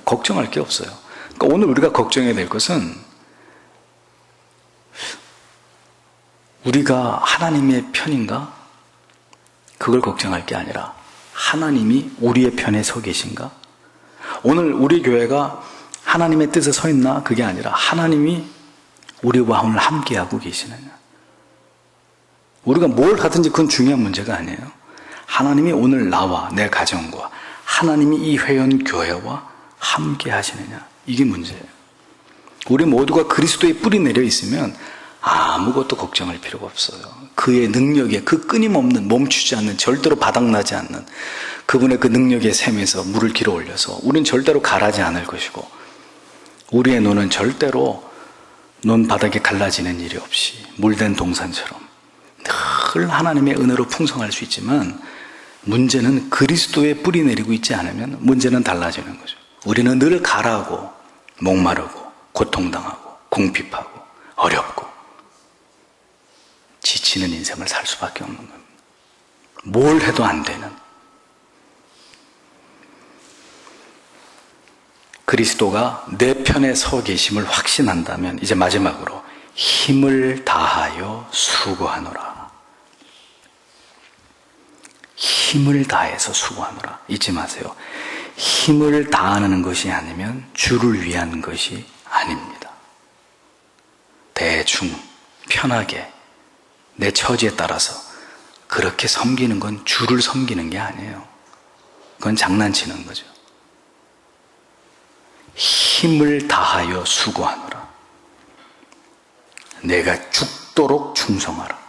걱정할 게 없어요. 그러니까 오늘 우리가 걱정해야 될 것은, 우리가 하나님의 편인가? 그걸 걱정할 게 아니라 하나님이 우리의 편에 서 계신가? 오늘 우리 교회가 하나님의 뜻에 서 있나? 그게 아니라 하나님이 우리와 오늘 함께하고 계시느냐? 우리가 뭘 하든지 그건 중요한 문제가 아니에요. 하나님이 오늘 나와 내 가정과 하나님이 이 회원 교회와 함께 하시느냐, 이게 문제예요. 우리 모두가 그리스도의 뿌리 내려 있으면 아무것도 걱정할 필요가 없어요. 그의 능력에, 그 끊임없는, 멈추지 않는, 절대로 바닥나지 않는 그분의 그 능력의 샘에서 물을 길어 올려서 우린 절대로 가라지 않을 것이고, 우리의 눈은 절대로 눈 바닥에 갈라지는 일이 없이 물된 동산처럼 늘 하나님의 은혜로 풍성할 수 있지만, 문제는 그리스도의 뿌리 내리고 있지 않으면 문제는 달라지는 거죠. 우리는 늘 가라고, 목마르고, 고통당하고, 궁핍하고, 어렵고, 지치는 인생을 살 수밖에 없는 겁니다. 뭘 해도 안 되는. 그리스도가 내 편에 서 계심을 확신한다면 이제 마지막으로 힘을 다하여 수고하노라. 힘을 다해서 수고하노라. 잊지 마세요. 힘을 다하는 것이 아니면 주를 위한 것이 아닙니다. 대충 편하게 내 처지에 따라서 그렇게 섬기는 건 주를 섬기는 게 아니에요. 그건 장난치는 거죠. 힘을 다하여 수고하노라. 내가 죽도록 충성하라.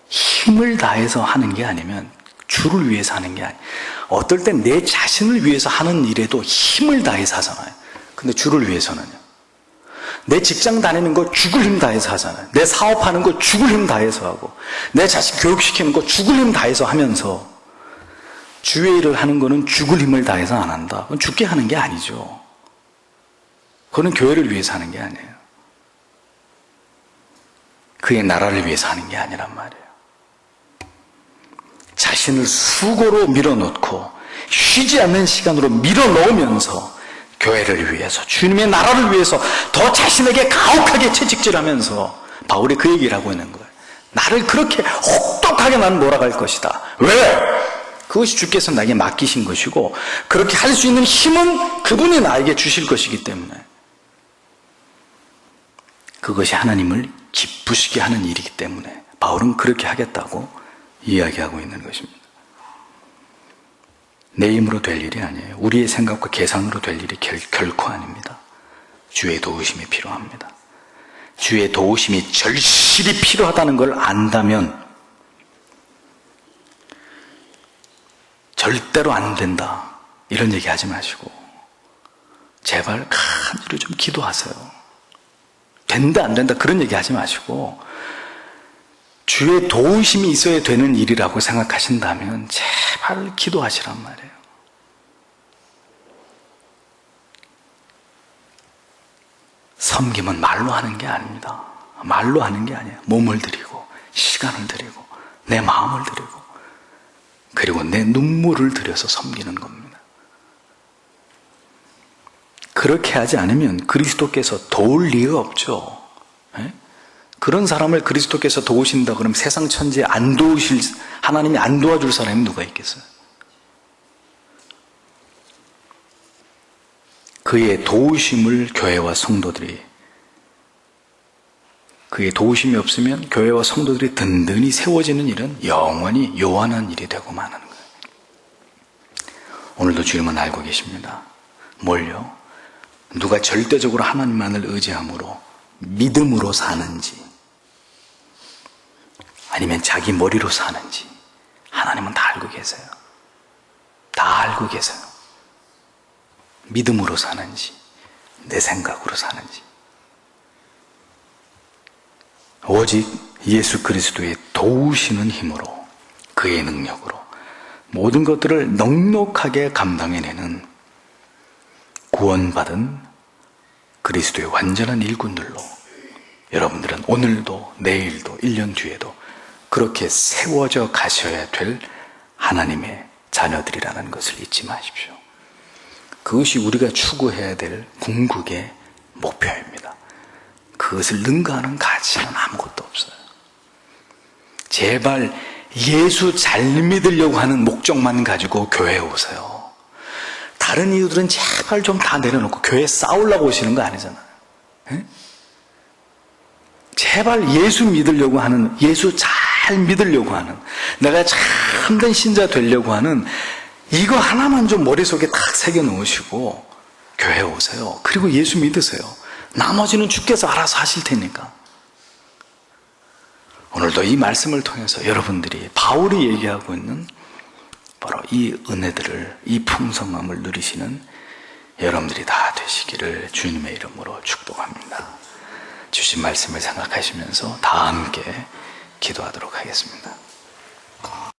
힘을 다해서 하는 게 아니면 주를 위해서 하는 게 아니에요. 어떨 땐 내 자신을 위해서 하는 일에도 힘을 다해서 하잖아요. 근데 주를 위해서는요. 내 직장 다니는 거 죽을 힘 다해서 하잖아요. 내 사업하는 거 죽을 힘 다해서 하고, 내 자식 교육시키는 거 죽을 힘 다해서 하면서, 주의 일을 하는 거는 죽을 힘을 다해서 안 한다. 그건 죽게 하는 게 아니죠. 그거는 교회를 위해서 하는 게 아니에요. 그의 나라를 위해서 하는 게 아니란 말이에요. 자신을 수고로 밀어넣고 쉬지 않는 시간으로 밀어넣으면서 교회를 위해서, 주님의 나라를 위해서 더 자신에게 가혹하게 채찍질하면서 바울이 그 얘기를 하고 있는 거예요. 나를 그렇게 혹독하게 나는 몰아갈 것이다. 왜? 그것이 주께서 나에게 맡기신 것이고, 그렇게 할 수 있는 힘은 그분이 나에게 주실 것이기 때문에, 그것이 하나님을 기쁘시게 하는 일이기 때문에 바울은 그렇게 하겠다고 이야기하고 있는 것입니다. 내 힘으로 될 일이 아니에요. 우리의 생각과 계산으로 될 일이 결코 아닙니다. 주의 도우심이 필요합니다. 주의 도우심이 절실히 필요하다는 걸 안다면 절대로 안 된다 이런 얘기 하지 마시고 제발 간절히 좀 기도하세요. 된다 안 된다 그런 얘기 하지 마시고 주의 도우심이 있어야 되는 일이라고 생각하신다면 제발 기도하시란 말이에요. 섬김은 말로 하는 게 아닙니다. 말로 하는 게 아니에요. 몸을 들이고 시간을 들이고 내 마음을 들이고 그리고 내 눈물을 들여서 섬기는 겁니다. 그렇게 하지 않으면 그리스도께서 도울 리가 없죠. 에? 그런 사람을 그리스도께서 도우신다 그러면 세상 천지에 안 도우실, 하나님이 안 도와줄 사람이 누가 있겠어요? 그의 도우심을 교회와 성도들이, 그의 도우심이 없으면 교회와 성도들이 든든히 세워지는 일은 영원히 요한한 일이 되고 마는 거예요. 오늘도 주님은 알고 계십니다. 뭘요? 누가 절대적으로 하나님만을 의지함으로 믿음으로 사는지 아니면 자기 머리로 사는지 하나님은 다 알고 계세요. 다 알고 계세요. 믿음으로 사는지 내 생각으로 사는지 오직 예수 그리스도의 도우시는 힘으로 그의 능력으로 모든 것들을 넉넉하게 감당해내는 구원받은 그리스도의 완전한 일꾼들로 여러분들은 오늘도 내일도 1년 뒤에도 그렇게 세워져 가셔야 될 하나님의 자녀들이라는 것을 잊지 마십시오. 그것이 우리가 추구해야 될 궁극의 목표입니다. 그것을 능가하는 가치는 아무것도 없어요. 제발 예수 잘 믿으려고 하는 목적만 가지고 교회에 오세요. 다른 이유들은 제발 좀 다 내려놓고 교회에 싸우려고 오시는 거 아니잖아요. 에? 제발 예수 믿으려고 하는, 예수 잘 믿으려고 하는, 내가 참된 신자 되려고 하는 이거 하나만 좀 머릿속에 딱 새겨 놓으시고 교회에 오세요. 그리고 예수 믿으세요. 나머지는 주께서 알아서 하실 테니까. 오늘도 이 말씀을 통해서 여러분들이 바울이 얘기하고 있는 바로 이 은혜들을, 이 풍성함을 누리시는 여러분들이 다 되시기를 주님의 이름으로 축복합니다. 주신 말씀을 생각하시면서 다 함께 기도하도록 하겠습니다.